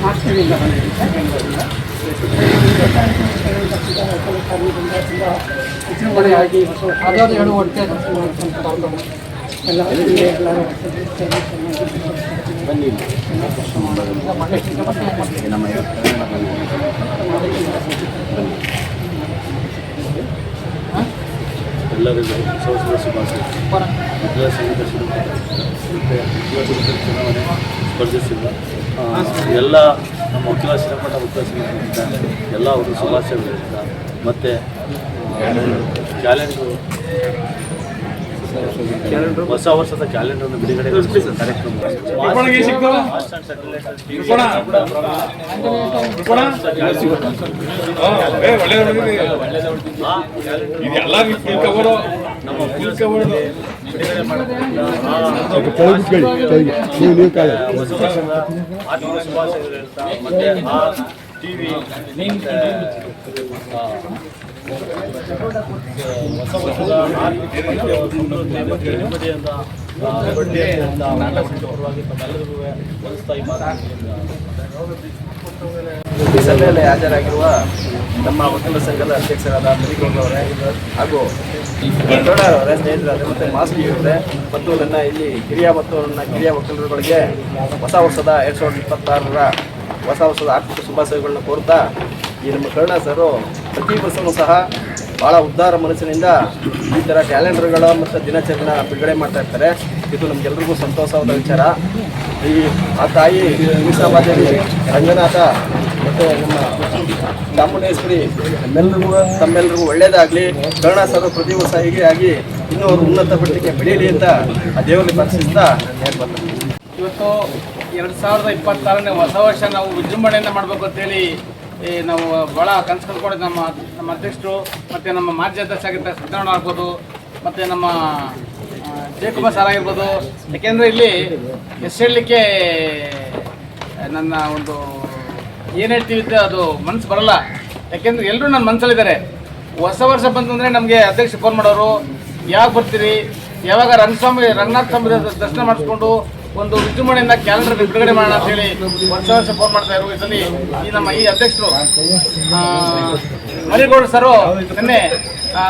ಮಾಸ್ಟರಿಂದ ಬಂದಿದ್ದೆ ಬೆಂಗಳೂರಿಂದ. ವಿಜೃಂಭಣೆಯಾಗಿ ಎಲ್ಲ ಎಲ್ಲರೂ ಬನ್ನಿ ನಮ್ಮ ಎಲ್ಲರಿಗೂ ಹೊಸ ಶುಭಾಶಯ. ಮಕ್ಕಳ ಸಂಗೀತ ಚುನಾವಣೆ ಸ್ಪರ್ಧಿಸಿಲ್ಲ ಎಲ್ಲ ನಮ್ಮ ವಕೀಲ ಶ್ರೀರಂಗಪಟ್ಟಣ ವಕೀಲ ಸಂಘದಿಂದ ಎಲ್ಲ ಅವರು ಶುಭಾಶಯಗಳಿಂದ ಮತ್ತು ಕ್ಯಾಲೆಂಡ್ರು ಹೊಸ ವರ್ಷದ ಕ್ಯಾಲೆಂಡರ್ನ ಬಿಡುಗಡೆ ಕಾರ್ಯಕ್ರಮ ನಮ್ಮ ಬಿಡುಗಡೆ ಮಾಡೋದ್ರಿಂದ ಹೊಸ ವರ್ಷದ ಆರ್ಥಿಕ ಶುಭಾಶಯಗಳಿರ್ತಾ ಮತ್ತೆ ಆ ಟಿವಿ ಹೊಸ ವರ್ಷದ ಆರ್ಥಿಕ ನೆಮ್ಮದಿಯಿಂದ ಬಡ್ಡಿಯಿಂದ ಪರವಾಗಿ ತಮ್ಮೆಲ್ಲರಿಗೂ ಕಲಿಸ್ತಾ ಈ ಈ ಸಭೆಯಲ್ಲಿ ಹಾಜರಾಗಿರುವ ನಮ್ಮ ವಕೀಲ ಸಂಘದ ಅಧ್ಯಕ್ಷರಾದ ಮರಿಗೌಡ ಅವರೇ ಹಾಗೂ ಅವರೇ ಸ್ನೇಹಿತರಾದ ಮತ್ತು ಮಾಸ್ಟಿ ಅವರೇ ಮತ್ತು ನನ್ನ ಇಲ್ಲಿ ಹಿರಿಯ ಮತ್ತು ನನ್ನ ಕಿರಿಯ ವಕೀಲರುಗಳಿಗೆ ಹೊಸ ವರ್ಷದ 2026ರ ಹೊಸ ವರ್ಷದ ಆರ್ಥಿಕ ಶುಭಾಶಯಗಳನ್ನ ಕೋರ್ತಾ ಈ ನಮ್ಮ ಕರುಣಾ ಸರು ಪ್ರತಿ ವರ್ಷವೂ ಸಹ ಭಾಳ ಉದ್ದಾರ ಮನಸ್ಸಿನಿಂದ ಈ ಥರ ಕ್ಯಾಲೆಂಡರ್ಗಳ ಮತ್ತು ದಿನಚರಿನ ಬಿಡುಗಡೆ ಮಾಡ್ತಾ ಇರ್ತಾರೆ. ಇದು ನಮಗೆಲ್ರಿಗೂ ಸಂತೋಷವಾದ ವಿಚಾರ. ಆ ತಾಯಿ ಮೀಸಾಬಾದೇವಿ ರಂಗನಾಥ ಮತ್ತು ನಮ್ಮ ಚಾಮುಂಡೇಶ್ವರಿ ತಮ್ಮೆಲ್ಲರಿಗೂ ಒಳ್ಳೆಯದಾಗಲಿ. ಕರುಣಾ ಸರ್ ಪ್ರತಿ ವರ್ಷ ಹೀಗೆ ಆಗಿ ಇನ್ನೂ ಅವರು ಉನ್ನತ ಮಟ್ಟಕ್ಕೆ ಬೆಳೆಯಲಿ ಅಂತ ಆ ದೇವರಲ್ಲಿ ಪ್ರಾರ್ಥಿಸ್ತಾ ಹೇಳ್ಬರ್ತಾರೆ. ಇವತ್ತು 2026ನೇ ಹೊಸ ವರ್ಷ ನಾವು ವಿಜೃಂಭಣೆಯಿಂದ ಮಾಡಬೇಕು ಅಂತೇಳಿ ನಾವು ಭಾಳ ಕನಸು ಕಂಡುಕೊಂಡಿದ್ದು ನಮ್ಮ ಅಧ್ಯಕ್ಷರು ಮತ್ತು ನಮ್ಮ ಮಾಜಿ ಅಧ್ಯಕ್ಷ ಆಗಿದ್ದ ಸಿದ್ದರಾಮಯ್ಯ ಆಗ್ಬೋದು ಮತ್ತು ನಮ್ಮ ಜಯಕುಮಾರ್ ಸರ್ ಆಗಿರ್ಬೋದು. ಯಾಕೆಂದರೆ ಇಲ್ಲಿ ಎಷ್ಟು ಹೇಳಲಿಕ್ಕೆ ನನ್ನ ಒಂದು ಏನು ಹೇಳ್ತೀವಿ ಅದು ಮನಸ್ಸು ಬರೋಲ್ಲ. ಯಾಕೆಂದರೆ ಎಲ್ಲರೂ ನನ್ನ ಮನಸ್ಸಲ್ಲಿದ್ದಾರೆ. ಹೊಸ ವರ್ಷ ಬಂತಂದರೆ ನಮಗೆ ಅಧ್ಯಕ್ಷ ಫೋನ್ ಮಾಡೋರು, ಯಾವಾಗ ಬರ್ತೀರಿ, ಯಾವಾಗ ರಂಗನಾಥ ಸ್ವಾಮಿ ದರ್ಶನ ಮಾಡಿಸ್ಕೊಂಡು ಒಂದು ವಿಜೃಂಭಣೆಯಿಂದ ಕ್ಯಾಲೆಂಡರ್ ಬಿಡುಗಡೆ ಮಾಡೋಣ ಅಂತೇಳಿ ವರ್ಷ ವರ್ಷ ಫೋನ್ ಮಾಡ್ತಾ ಇರೋ ಇದರಲ್ಲಿ ಈ ಅಧ್ಯಕ್ಷರು ಮರಿಗೌಡ ಸರು ನಿನ್ನೆ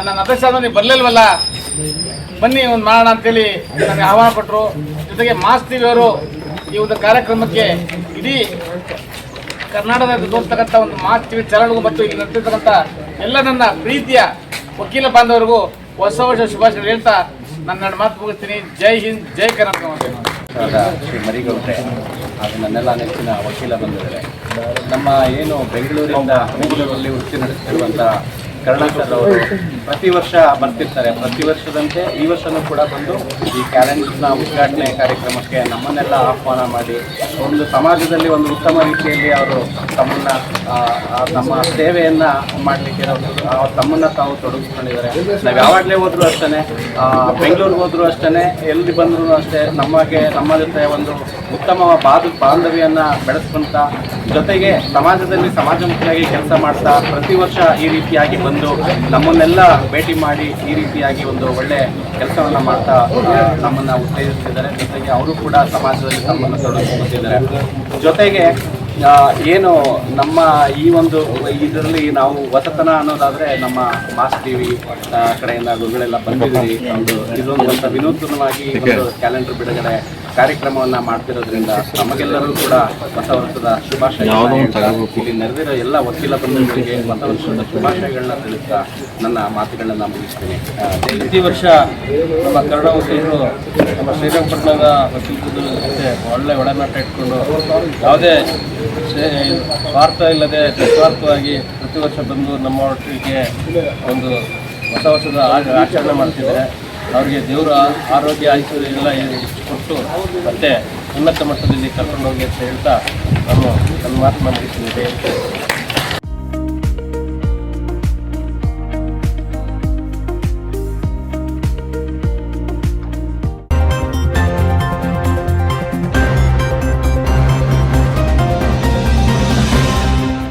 ನನ್ನ ಅಧ್ಯಕ್ಷ ಆದ ನೀವು ಬರಲಿಲ್ವಲ್ಲ, ಬನ್ನಿ ಒಂದು ಮಾಡೋಣ ಅಂತೇಳಿ ನನಗೆ ಆಹ್ವಾನ ಕೊಟ್ಟರು. ಜೊತೆಗೆ ಮಾಸ್ ಟಿವಿ ಅವರು ಈ ಒಂದು ಕಾರ್ಯಕ್ರಮಕ್ಕೆ ಇಡೀ ಕರ್ನಾಟಕದಲ್ಲಿ ತೋರಿಸ್ತಕ್ಕಂಥ ಒಂದು ಮಾಸ್ ಟಿವಿ ಚಾನಲ್ಗೂ ಮತ್ತು ಇಲ್ಲಿ ನಡೆದಿರ್ತಕ್ಕಂಥ ಎಲ್ಲ ನನ್ನ ಪ್ರೀತಿಯ ವಕೀಲ ಬಾಂಧವರಿಗೂ ಹೊಸ ವರ್ಷ ಶುಭಾಶಯಗಳು ಹೇಳ್ತಾ ನನ್ನ ಮಾತು ಮುಗಿಸ್ತೀನಿ. ಜೈ ಹಿಂದ್, ಜೈ ಕರ್ನಾಟಕ. ಶ್ರೀ ಮರಿಗೌಡ್ರೆ ಹಾಗೂ ನನ್ನೆಲ್ಲ ನೆಚ್ಚಿನ ವಕೀಲ ಬಂದಿದ್ದಾರೆ. ನಮ್ಮ ಏನು ಬೆಂಗಳೂರಲ್ಲಿ ವೃತ್ತಿ ನಡೆಸ್ತಿರುವಂಥ ಕರುಣಾ ಸರ್ ಅವರು ಪ್ರತಿ ವರ್ಷ ಬರ್ತಿರ್ತಾರೆ. ಪ್ರತಿ ವರ್ಷದಂತೆ ಈ ವರ್ಷನೂ ಕೂಡ ಬಂದು ಈ ಕ್ಯಾಲೆಂಡರ್ನ ಉದ್ಘಾಟನೆ ಕಾರ್ಯಕ್ರಮಕ್ಕೆ ನಮ್ಮನ್ನೆಲ್ಲ ಆಹ್ವಾನ ಮಾಡಿ ಒಂದು ಸಮಾಜದಲ್ಲಿ ಒಂದು ಉತ್ತಮ ರೀತಿಯಲ್ಲಿ ಅವರು ತಮ್ಮ ಸೇವೆಯನ್ನು ಮಾಡಲಿಕ್ಕೆ ತಮ್ಮನ್ನು ತಾವು ತೊಡಗಿಸ್ಕೊಂಡಿದ್ದಾರೆ. ನಾವು ಯಾವಾಗಲೇ ಹೋದರೂ ಅಷ್ಟೇ, ಬೆಂಗಳೂರಿಗೆ ಹೋದರೂ ಅಷ್ಟೇ, ಎಲ್ಲಿ ಬಂದರೂ ಅಷ್ಟೇ ನಮ್ಮ ಜೊತೆ ಒಂದು ಉತ್ತಮ ಬಾಂಧವ್ಯವನ್ನು ಬೆಳೆಸ್ಕೊಂತ, ಜೊತೆಗೆ ಸಮಾಜದಲ್ಲಿ ಸಮಾಜಮುಖಿಯಾಗಿ ಕೆಲಸ ಮಾಡ್ತಾ ಪ್ರತಿ ವರ್ಷ ಈ ರೀತಿಯಾಗಿ ಬಂದು ನಮ್ಮನ್ನೆಲ್ಲ ಭೇಟಿ ಮಾಡಿ ಈ ರೀತಿಯಾಗಿ ಒಂದು ಒಳ್ಳೆ ಕೆಲಸವನ್ನು ಮಾಡ್ತಾ ನಮ್ಮನ್ನು ಉತ್ತೇಜಿಸ್ತಿದ್ದಾರೆ. ಜೊತೆಗೆ ಅವರು ಕೂಡ ಸಮಾಜದಲ್ಲಿ ತಮ್ಮನ್ನು ತೊಡಗಿಸ್ಕೊತಿದ್ದಾರೆ. ಜೊತೆಗೆ ಏನು ನಮ್ಮ ಈ ಒಂದು ಇದರಲ್ಲಿ ನಾವು ಹೊಸತನ ಅನ್ನೋದಾದರೆ ನಮ್ಮ ಮಾಸ್ ಟಿವಿ ಕಡೆಯಿಂದ ಗುರುಗಳೆಲ್ಲ ಬಂದಿದ್ದೀವಿ. ಇದೊಂದು ವಿನೂತನವಾಗಿ ಒಂದು ಕ್ಯಾಲೆಂಡರ್ ಬಿಡುಗಡೆ ಕಾರ್ಯಕ್ರಮವನ್ನು ಮಾಡ್ತಿರೋದ್ರಿಂದ ನಮಗೆಲ್ಲರೂ ಕೂಡ ಹೊಸ ವರ್ಷದ ಶುಭಾಶಯಗಳು. ಇಲ್ಲಿ ನೆರೆದಿರೋ ಎಲ್ಲ ವಕೀಲ ಬಂಧುಗಳಿಗೆ ಹೊಸ ವರ್ಷದ ಶುಭಾಶಯಗಳನ್ನ ತಿಳಿಸ್ತಾ ನನ್ನ ಮಾತುಗಳನ್ನ ಮುಗಿಸ್ತೀನಿ. ಪ್ರತಿ ವರ್ಷ ನಮ್ಮ ಕನ್ನಡ ವಕೀಲರು ನಮ್ಮ ಶ್ರೀರಂಗಪಟ್ಟಣದ ವಕೀಲರ ಜೊತೆ ಒಳ್ಳೆ ಒಡನಾಟ ಇಟ್ಕೊಂಡು ಯಾವುದೇ ಸ್ವಾರ್ಥ ಇಲ್ಲದೆ ನಿಸ್ವಾರ್ಥವಾಗಿ ಪ್ರತಿ ವರ್ಷ ಬಂದು ನಮ್ಮ ಒಟ್ಟಿಗೆ ಒಂದು ಹೊಸ ವರ್ಷದ ಆಚರಣೆ ಮಾಡ್ತಿದ್ದಾರೆ. ಅವರಿಗೆ ದೇವರ ಆರೋಗ್ಯ ಐಶ್ವರ್ಯ ಎಲ್ಲ ಕೊಟ್ಟು ಮತ್ತೆ ಉನ್ನತ ಮಟ್ಟದಲ್ಲಿ ಕರ್ಕೊಂಡು ಹೋಗಿ ಅಂತ ಹೇಳ್ತಾ ನಾನು ನನ್ನ ಮಾತು ಮುಗಿಸ್ತೀನಿ.